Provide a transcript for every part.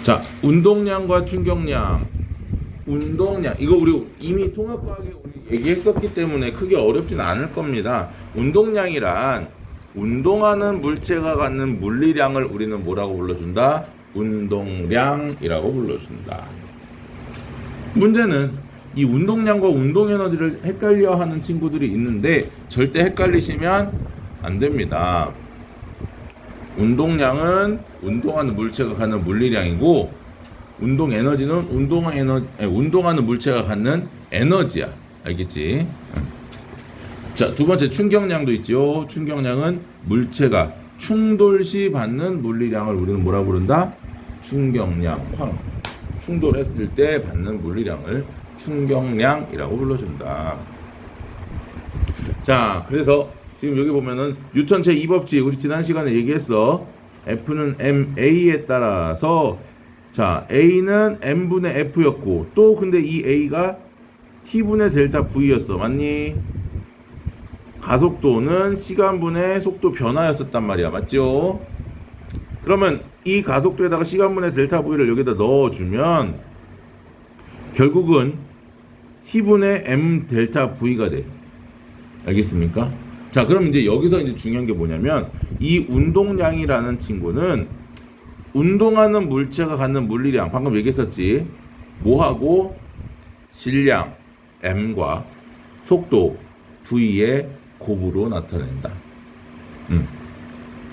자, 운동량과 충격량. 운동량. 이거 우리 이미 통합과학에 우리 얘기했었기 때문에 크게 어렵진 않을 겁니다. 운동량이란 운동하는 물체가 갖는 물리량을 우리는 뭐라고 불러준다? 운동량이라고 불러준다. 문제는 이 운동량과 운동 에너지를 헷갈려 하는 친구들이 있는데 절대 헷갈리시면 안 됩니다. 운동량은 운동하는 물체가 갖는 물리량이고 운동 에너지는 운동하는 물체가 갖는 에너지야. 알겠지? 자, 두 번째 충격량도 있죠. 충격량은 물체가 충돌 시 받는 물리량을 우리는 뭐라 부른다? 충격량. 충돌했을 때 받는 물리량을 충격량이라고 불러준다. 자, 그래서 지금 여기 보면은 뉴턴 제2법칙 우리 지난 시간에 얘기했어. F는 ma에 따라서 자, A는 m분의 F였고 또 근데 이 A가 T분의 델타 V였어. 맞니? 가속도는 시간분의 속도 변화였었단 말이야. 맞죠? 그러면 이 가속도에다가 시간분의 델타 V를 여기다 넣어주면 결국은 T분의 m 델타 V가 돼. 알겠습니까? 자, 그럼 이제 여기서 이제 중요한 게 뭐냐면 이 운동량이라는 친구는 운동하는 물체가 갖는 물리량, 방금 얘기했었지. 뭐하고 질량 m과 속도 v의 곱으로 나타낸다.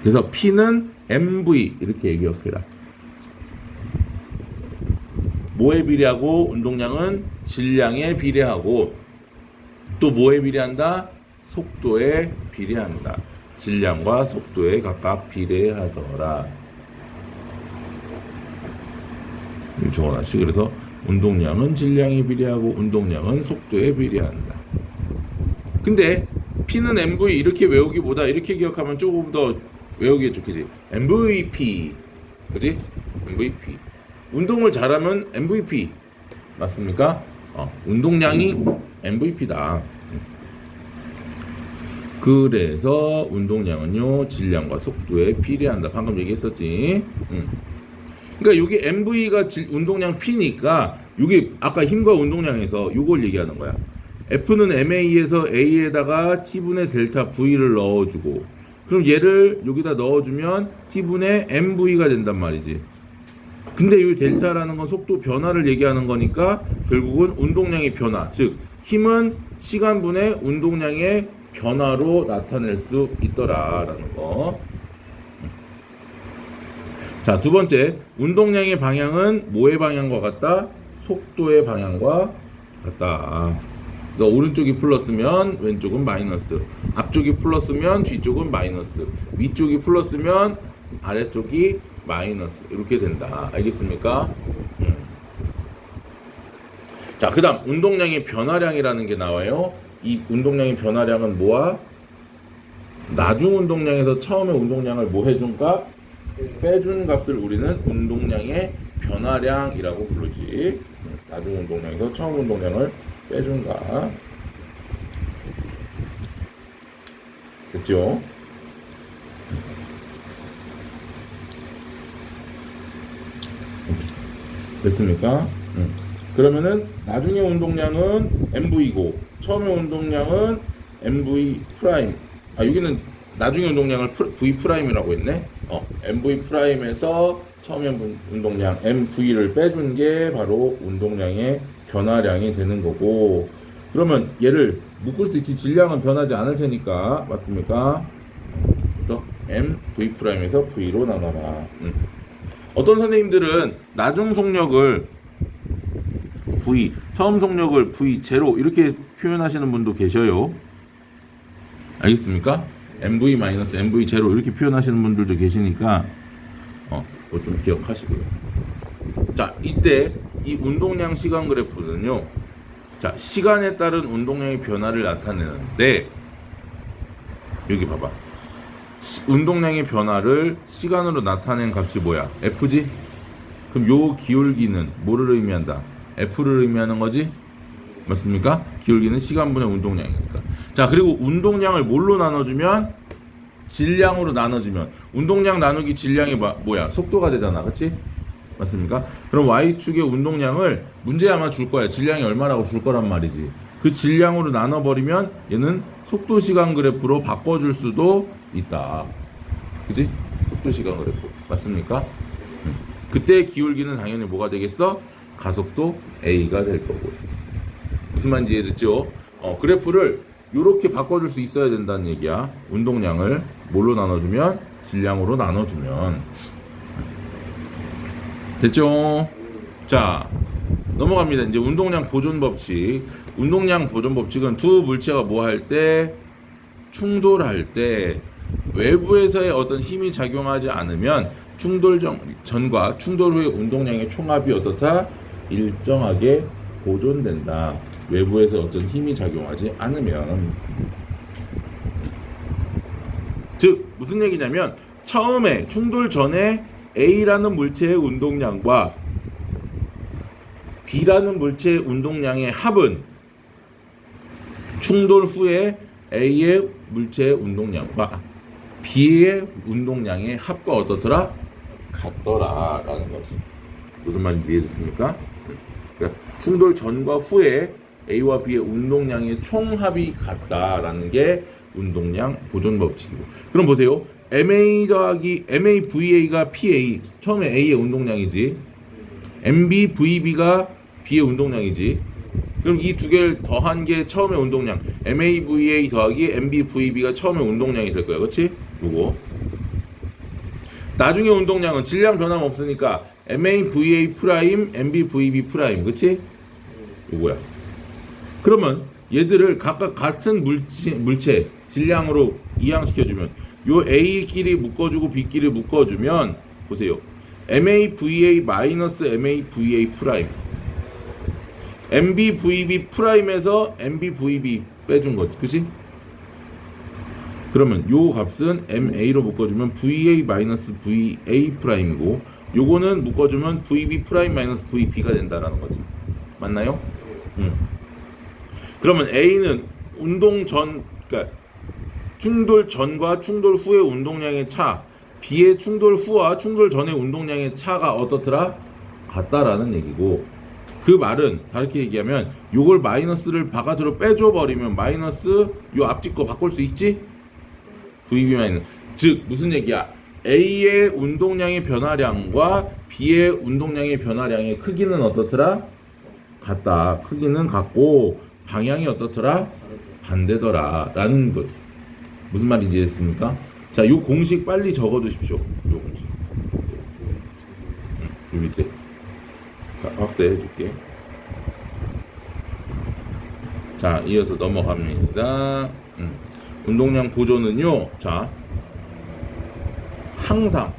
그래서 P는 mv 이렇게 얘기합니다. 뭐에 비례하고 운동량은 질량에 비례하고 또 뭐에 비례한다? 속도에 비례한다. 질량과 속도에 각각 비례하더라. 적어놨지. 그래서 운동량은 질량에 비례하고 운동량은 속도에 비례한다. 근데 P는 MV 이렇게 외우기보다 이렇게 기억하면 조금 더 외우기 좋겠지. MVP, 그지? MVP. 운동을 잘하면 MVP 맞습니까? 운동량이 MVP다. 그래서 운동량은요 질량과 속도에 비례한다. 방금 얘기했었지. 그러니까 여기 MV가 운동량 P니까 여기 아까 힘과 운동량에서 이걸 얘기하는 거야. F는 MA에서 A에다가 T분의 델타 V를 넣어주고 그럼 얘를 여기다 넣어주면 T분의 MV가 된단 말이지. 근데 이 델타라는 건 속도 변화를 얘기하는 거니까 결국은 운동량의 변화, 즉 힘은 시간분의 운동량의 변화로 나타낼 수 있더라라는 거. 자, 두 번째, 운동량의 방향은 뭐의 방향과 같다? 속도의 방향과 같다. 그래서 오른쪽이 플러스면 왼쪽은 마이너스, 앞쪽이 플러스면 뒤쪽은 마이너스, 위쪽이 플러스면 아래쪽이 마이너스 이렇게 된다. 알겠습니까? 자, 그 다음 운동량의 변화량이라는 게 나와요. 이 운동량의 변화량은 뭐야? 나중 운동량에서 처음에 운동량을 뭐 해준 값? 빼준 값을 우리는 운동량의 변화량이라고 부르지. 나중 운동량에서 처음 운동량을 빼준 값. 됐죠? 됐습니까? 그러면은 나중에 운동량은 MV고 처음에 운동량은 MV 프라임. 여기는 나중에 운동량을 V 프라임이라고 했네. MV 프라임에서 처음에 운동량 MV를 빼준 게 바로 운동량의 변화량이 되는 거고. 그러면 얘를 묶을 수 있지. 질량은 변하지 않을 테니까. 맞습니까? 그래서 MV 프라임에서 V로 나눠라. 어떤 선생님들은 나중 속력을 V, 처음 속력을 V0 이렇게 표현하시는 분도 계셔요. 알겠습니까? MV-MV0 이렇게 표현하시는 분들도 계시니까 그거 좀 기억하시고요. 자, 이때 이 운동량 시간 그래프는요. 자, 시간에 따른 운동량의 변화를 나타내는데 여기 봐봐. 운동량의 변화를 시간으로 나타낸 값이 뭐야? F지? 그럼 요 기울기는 뭐를 의미한다? F를 의미하는 거지? 맞습니까? 기울기는 시간분의 운동량이니까. 자, 그리고 운동량을 뭘로 나눠주면? 질량으로 나눠주면 운동량 나누기 질량이 뭐야? 속도가 되잖아. 그치? 맞습니까? 그럼 Y축의 운동량을 문제에 아마 줄 거야. 질량이 얼마라고 줄 거란 말이지. 그 질량으로 나눠버리면 얘는 속도 시간 그래프로 바꿔줄 수도 있다. 그지? 속도 시간 그래프. 맞습니까? 그때 기울기는 당연히 뭐가 되겠어? 가속도 A가 될 거고. 무슨 말인지 이해됐죠? 그래프를 이렇게 바꿔줄 수 있어야 된다는 얘기야. 운동량을 뭘로 나눠주면? 질량으로 나눠주면. 됐죠? 자, 넘어갑니다. 이제 운동량 보존 법칙. 운동량 보존 법칙은 두 물체가 뭐 할 때? 충돌할 때 외부에서의 어떤 힘이 작용하지 않으면 충돌 전과 충돌 후의 운동량의 총합이 어떻다? 일정하게 보존된다. 외부에서 어떤 힘이 작용하지 않으면. 즉 무슨 얘기냐면 처음에 충돌 전에 A라는 물체의 운동량과 B라는 물체의 운동량의 합은 충돌 후에 A의 물체의 운동량과 B의 운동량의 합과 어떻더라? 같더라 라는 거지. 무슨 말인지 이해됐습니까? 그러니까 충돌 전과 후에 A와 B의 운동량의 총합이 같다라는 게 운동량 보존 법칙이고. 그럼 보세요. MA 더하기 MA VA가 PA, 처음에 A의 운동량이지. MB VB가 B의 운동량이지. 그럼 이 두 개를 더한 게 처음의 운동량, MA VA 더하기 MB VB가 처음의 운동량이 될 거야. 그렇지? 요거. 나중에 운동량은 질량 변함 없으니까 MA VA 프라임, MB VB 프라임. 그렇지? 요거야. 그러면 얘들을 각각 같은 물체 질량으로 이항시켜주면 요 A끼리 묶어주고 B끼리 묶어주면 보세요. MAVA 마이너스 MAVA 프라임, MBVB 프라임에서 MBVB 빼준 거지. 그치? 그러면 요 값은 MA로 묶어주면 VA 마이너스 VA 프라임이고 요거는 묶어주면 VB 프라임 마이너스 VB가 된다라는 거지. 맞나요? 그러면 A는 운동 전, 그러니까 충돌 전과 충돌 후의 운동량의 차, B의 충돌 후와 충돌 전의 운동량의 차가 어떻더라? 같다라는 얘기고, 그 말은 다르게 얘기하면 요걸 마이너스를 바깥으로 빼줘 버리면 마이너스 요 앞뒤 거 바꿀 수 있지? VB 마이너스. 즉 무슨 얘기야? A의 운동량의 변화량과 B의 운동량의 변화량의 크기는 어떻더라? 같다. 크기는 같고 방향이 어떻더라? 반대더라 라는 거지. 무슨 말인지 이해했습니까? 자, 요 공식 빨리 적어 두십시오. 요 공식. 요 밑에. 자, 확대해 줄게. 자, 이어서 넘어갑니다. 운동량 보존은요. 자, 항상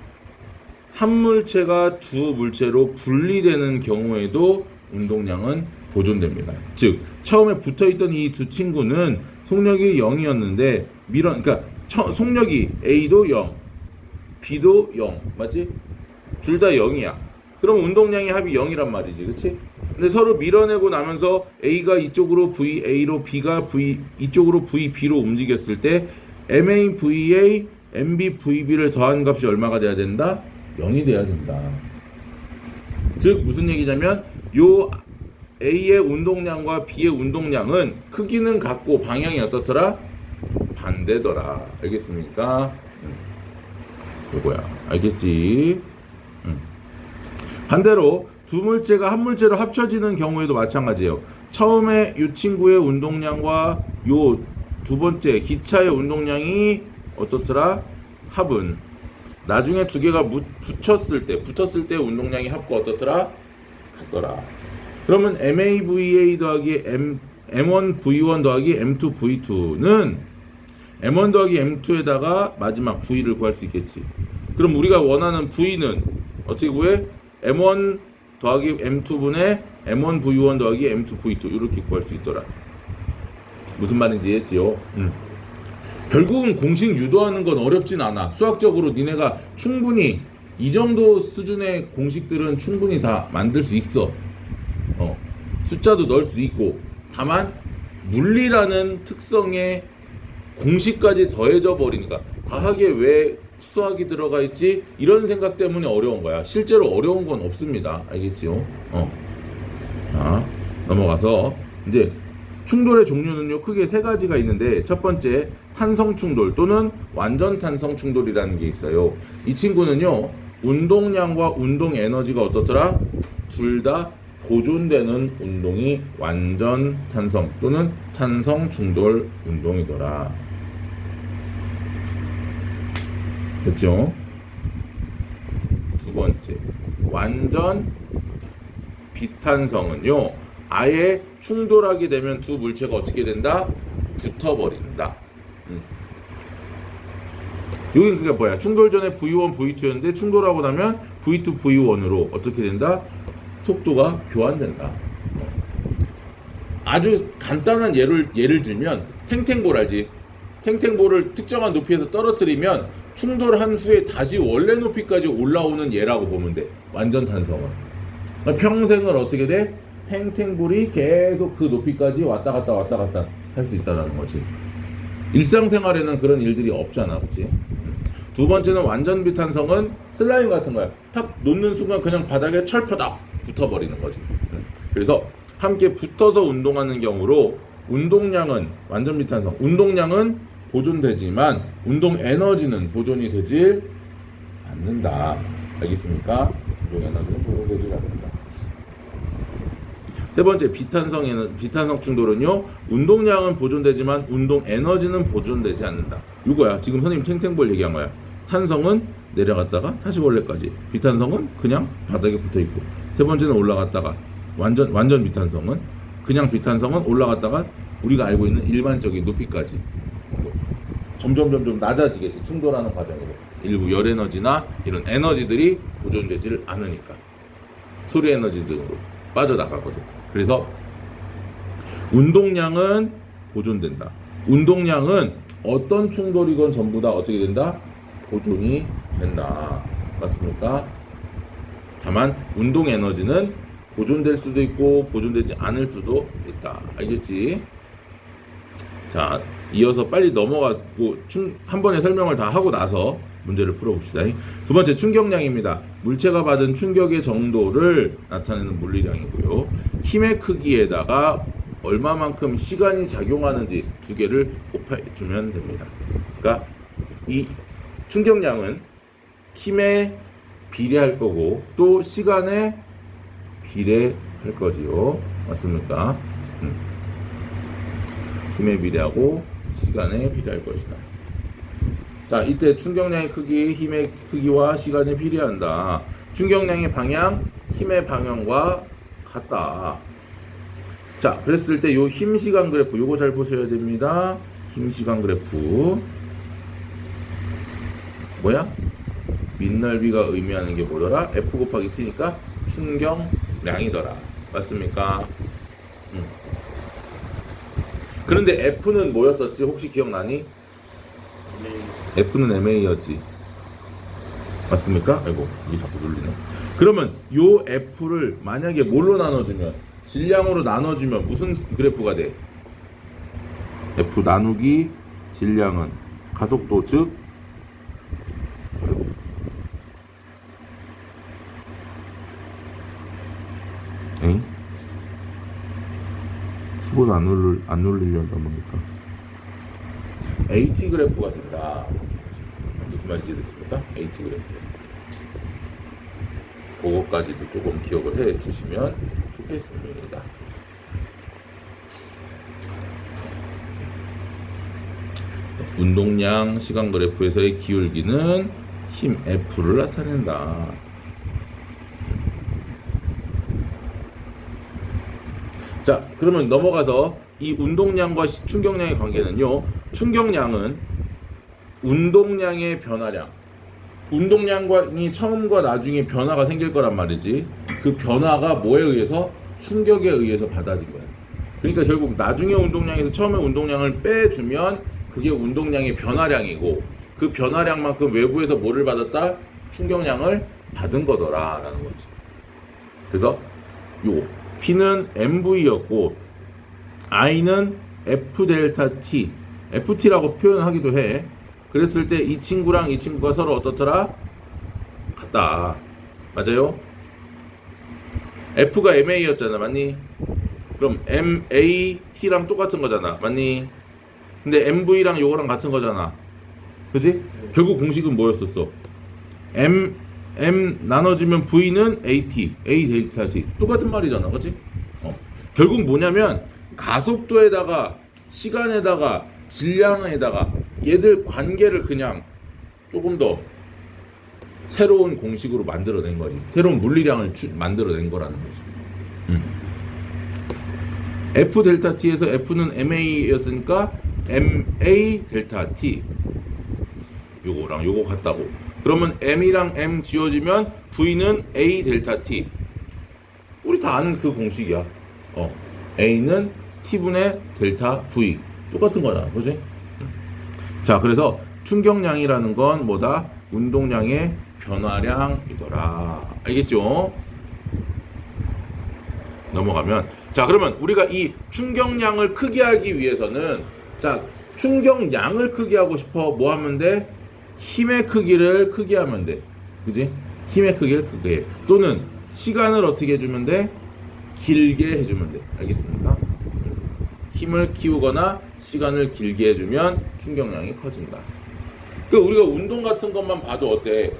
한 물체가 두 물체로 분리되는 경우에도 운동량은 보존됩니다. 즉 처음에 붙어있던 이 두 친구는 속력이 0이었는데 그러니까 속력이 A도 0, B도 0, 맞지? 둘 다 0이야. 그럼 운동량의 합이 0이란 말이지, 그렇지? 근데 서로 밀어내고 나면서 A가 이쪽으로 VA로 B가 이쪽으로 VB로 움직였을 때 MA VA, MB VB를 더한 값이 얼마가 돼야 된다? 0이 돼야 된다. 즉 무슨 얘기냐면 요 A의 운동량과 B의 운동량은 크기는 같고 방향이 어떻더라? 반대더라. 알겠습니까? 요거야. 알겠지? 반대로 두 물체가 한 물체로 합쳐지는 경우에도 마찬가지예요. 처음에 이 친구의 운동량과 요 두 번째 기차의 운동량이 어떻더라? 합은 나중에 두 개가 붙였을 때 운동량이 합과 어떻더라? 같더라. 그러면 MAVA 더하기 M1V1 더하기 M2V2는 M1 더하기 M2에다가 마지막 V를 구할 수 있겠지. 그럼 우리가 원하는 V는 어떻게 구해? M1 더하기 M2분의 M1V1 더하기 M2V2 이렇게 구할 수 있더라. 무슨 말인지 이해했지요? 결국은 공식 유도하는 건 어렵진 않아. 수학적으로 니네가 충분히 이 정도 수준의 공식들은 충분히 다 만들 수 있어. 숫자도 넣을 수 있고. 다만 물리라는 특성에 공식까지 더해져 버리니까 과학에 왜 수학이 들어가 있지? 이런 생각 때문에 어려운 거야. 실제로 어려운 건 없습니다. 알겠지요? 자, 넘어가서 이제 충돌의 종류는요 크게 세 가지가 있는데, 첫 번째 탄성 충돌 또는 완전 탄성 충돌이라는 게 있어요. 이 친구는요 운동량과 운동 에너지가 어떻더라? 둘 다 보존되는 운동이 완전 탄성 또는 탄성 충돌 운동이더라. 됐죠? 두 번째, 완전 비탄성은요 아예 충돌하게 되면 두 물체가 어떻게 된다? 붙어버린다. 여기 그게 뭐야? 충돌 전에 V1, V2였는데 충돌하고 나면 V2, V1으로 어떻게 된다? 속도가 교환된다. 아주 간단한 예를 들면 탱탱볼 알지? 탱탱볼을 특정한 높이에서 떨어뜨리면 충돌한 후에 다시 원래 높이까지 올라오는 예라고 보면 돼. 완전 탄성은. 그러니까 평생을 어떻게 돼? 탱탱볼이 계속 그 높이까지 왔다 갔다 할 수 있다는 거지. 일상생활에는 그런 일들이 없잖아, 그렇지? 두 번째는 완전 비탄성은 슬라임 같은 거야. 탁 놓는 순간 그냥 바닥에 철퍼닥 붙어버리는 거지. 그래서 함께 붙어서 운동하는 경우로 운동량은 완전 비탄성, 운동량은 보존되지만 운동 에너지는 보존이 되질 않는다. 알겠습니까? 운동 에너지는 보존되질 않는다. 세 번째 비탄성 충돌은요 운동량은 보존되지만 운동 에너지는 보존되지 않는다. 이거야. 지금 선생님 탱탱볼 얘기한 거야. 탄성은 내려갔다가 다시 원래까지, 비탄성은 그냥 바닥에 붙어있고, 세 번째는 올라갔다가 완전 비탄성은 그냥 비탄성은 올라갔다가 우리가 알고 있는 일반적인 높이까지 점점 낮아지겠지. 충돌하는 과정에서 일부 열 에너지나 이런 에너지들이 보존되지를 않으니까 소리 에너지 등으로 빠져나가거든. 그래서 운동량은 보존된다. 운동량은 어떤 충돌이건 전부 다 어떻게 된다? 보존이 된다. 맞습니까? 다만 운동 에너지는 보존될 수도 있고 보존되지 않을 수도 있다. 알겠지? 자, 이어서 빨리 넘어가고 한 번에 설명을 다 하고 나서 문제를 풀어봅시다. 두 번째, 충격량입니다. 물체가 받은 충격의 정도를 나타내는 물리량이고요. 힘의 크기에다가 얼마만큼 시간이 작용하는지 두 개를 곱해주면 됩니다. 그러니까 이 충격량은 힘에 비례할 거고 또 시간에 비례할 거지요. 맞습니까? 힘에 비례하고 시간에 비례할 것이다. 자, 이때 충격량의 크기, 힘의 크기와 시간에 비례한다. 충격량의 방향, 힘의 방향과 같다. 자, 그랬을 때 요 힘 시간 그래프 요거 잘 보셔야 됩니다. 힘 시간 그래프 뭐야? 민넓이가 의미하는 게 뭐더라? F 곱하기 T니까 충격량이더라. 맞습니까? 그런데 F는 뭐였었지? 혹시 기억나니? F는 MA였지. 맞습니까? 아이고, 이게 자꾸 눌리네. 그러면 요 F를 만약에 뭘로 나눠주면, 질량으로 나눠주면 무슨 그래프가 돼? F 나누기 질량은 가속도, 즉 아이고. 에잉? 키보드 안 눌리려다 보니까 AT 그래프가 된다. 무슨 말인지 이해됐습니까? AT 그래프. 그거까지도 조금 기억을 해 주시면 좋겠습니다. 운동량 시간 그래프에서의 기울기는 힘 F를 나타낸다. 자, 그러면 넘어가서 이 운동량과 충격량의 관계는요. 충격량은 운동량의 변화량. 운동량이 처음과 나중에 변화가 생길 거란 말이지. 그 변화가 뭐에 의해서? 충격에 의해서 받아진 거야. 그러니까 결국 나중에 운동량에서 처음에 운동량을 빼주면 그게 운동량의 변화량이고, 그 변화량만큼 외부에서 뭐를 받았다? 충격량을 받은 거더라라는 거지. 그래서 요 P는 MV였고 I는 F 델타 T, FT라고 표현하기도 해. 그랬을 때 이 친구랑 이 친구가 서로 어떻더라? 같다. 맞아요? F가 MA였잖아. 맞니? 그럼 MAT랑 똑같은 거잖아. 맞니? 근데 MV랑 요거랑 같은 거잖아. 그지? 결국 공식은 뭐였었어? M 나눠지면 V는 AT, A 델타 T. 똑같은 말이잖아. 그치? 결국 뭐냐면 가속도에다가 시간에다가 질량에다가 얘들 관계를 그냥 조금 더 새로운 공식으로 만들어낸 거지. 새로운 물리량을 만들어낸 거라는 거지. F 델타 T에서 F는 MA였으니까 MA 델타 T. 요거랑 요거 같다고. 그러면 M이랑 M 지워지면 V는 A 델타 T. 우리 다 아는 그 공식이야. A는 T분의 델타 V. 똑같은 거잖아. 그지? 자, 그래서 충격량이라는 건 뭐다? 운동량의 변화량이더라. 알겠죠? 넘어가면, 자, 그러면 우리가 이 충격량을 크게 하기 위해서는, 자, 충격량을 크게 하고 싶어. 뭐 하면 돼? 힘의 크기를 크게 하면 돼. 그지? 힘의 크기를 크게 해. 또는 시간을 어떻게 해주면 돼? 길게 해주면 돼. 알겠습니까? 힘을 키우거나 시간을 길게 해주면 충격량이 커진다. 그러니까 우리가 운동 같은 것만 봐도 어때?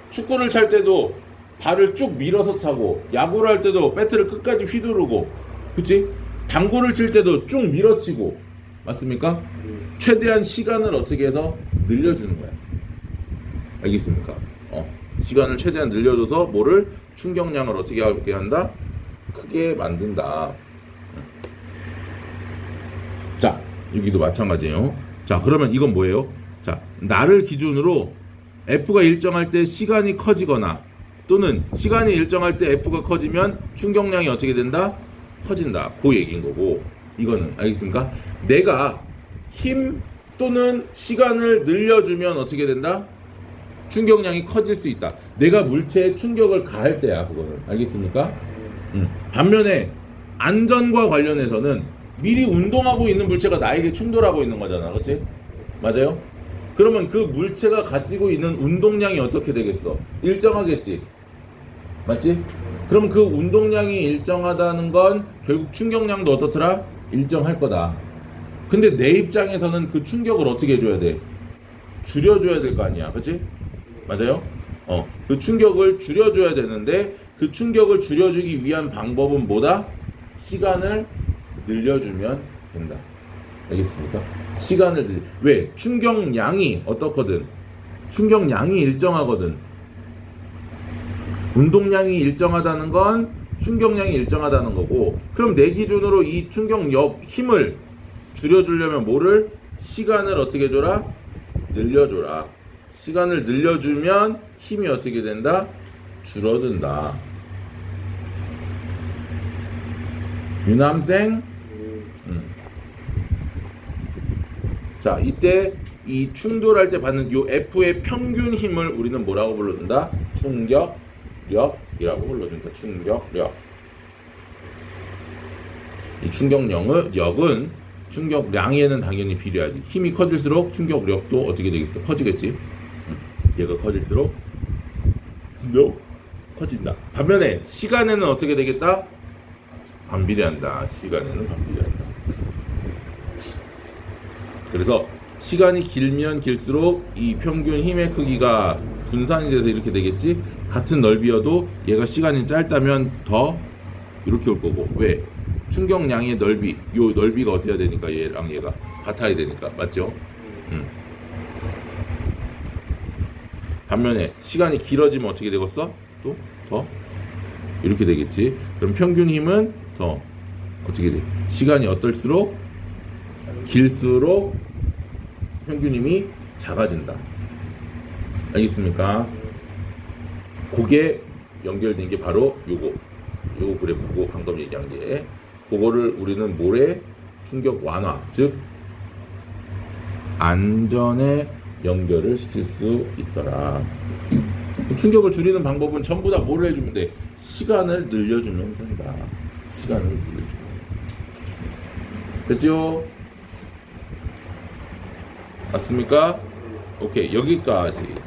축구를 찰 때도 발을 쭉 밀어서 차고, 야구를 할 때도 배트를 끝까지 휘두르고, 그치? 당구를 칠 때도 쭉 밀어치고, 맞습니까? 최대한 시간을 어떻게 해서 늘려주는 거야. 알겠습니까? 시간을 최대한 늘려줘서 뭐를? 충격량을 어떻게 하게 한다? 크게 만든다. 자, 여기도 마찬가지예요. 자, 그러면 이건 뭐예요? 자, 나를 기준으로 F가 일정할 때 시간이 커지거나 또는 시간이 일정할 때 F가 커지면 충격량이 어떻게 된다? 커진다. 그 얘기인 거고, 이거는 알겠습니까? 내가 힘 또는 시간을 늘려주면 어떻게 된다? 충격량이 커질 수 있다. 내가 물체에 충격을 가할 때야, 그거는. 알겠습니까? 반면에 안전과 관련해서는 미리 운동하고 있는 물체가 나에게 충돌하고 있는 거잖아. 그렇지? 맞아요? 그러면 그 물체가 가지고 있는 운동량이 어떻게 되겠어? 일정하겠지. 맞지? 그럼 그 운동량이 일정하다는 건 결국 충격량도 어떻더라? 일정할 거다. 근데 내 입장에서는 그 충격을 어떻게 해줘야 돼? 줄여줘야 될 거 아니야. 그치? 맞아요? 그 충격을 줄여줘야 되는데 그 충격을 줄여주기 위한 방법은 뭐다? 시간을 늘려주면 된다. 알겠습니까? 시간을 왜? 충격량이 어떻거든? 충격량이 일정하거든. 운동량이 일정하다는 건 충격량이 일정하다는 거고, 그럼 내 기준으로 이 충격력, 힘을 줄여주려면 뭐를? 시간을 어떻게 해줘라? 늘려줘라. 시간을 늘려주면 힘이 어떻게 된다? 줄어든다. 유남생? 자, 이때 이 충돌할 때 받는 요 F의 평균 힘을 우리는 뭐라고 불러준다? 충격력이라고 불러준다. 충격력. 이 충격력은 충격량에는 당연히 비례하지. 힘이 커질수록 충격력도 어떻게 되겠어? 커지겠지. 얘가 커질수록 커진다. 반면에 시간에는 어떻게 되겠다? 반비례한다. 시간에는 반비례한다. 그래서 시간이 길면 길수록 이 평균 힘의 크기가 분산이 돼서 이렇게 되겠지. 같은 넓이여도 얘가 시간이 짧다면 더 이렇게 올 거고. 왜? 충격량의 넓이, 요 넓이가 어떻게 해야 되니까 얘랑 얘가 같아야 되니까. 맞죠? 반면에 시간이 길어지면 어떻게 되겠어? 또 더 이렇게 되겠지. 그럼 평균 힘은 더 어떻게 돼? 시간이 어떨수록 길수록 평균 힘이 작아진다. 알겠습니까? 그게 연결된 게 바로 요거 그래프고, 방금 얘기한 게 그거를 우리는 모래 충격 완화, 즉 안전에 연결을 시킬 수 있더라. 충격을 줄이는 방법은 전부 다 뭐를 해주면 돼? 시간을 늘려주면 된다. 시간을 늘려주면. 됐죠? 맞습니까? 오케이 여기까지.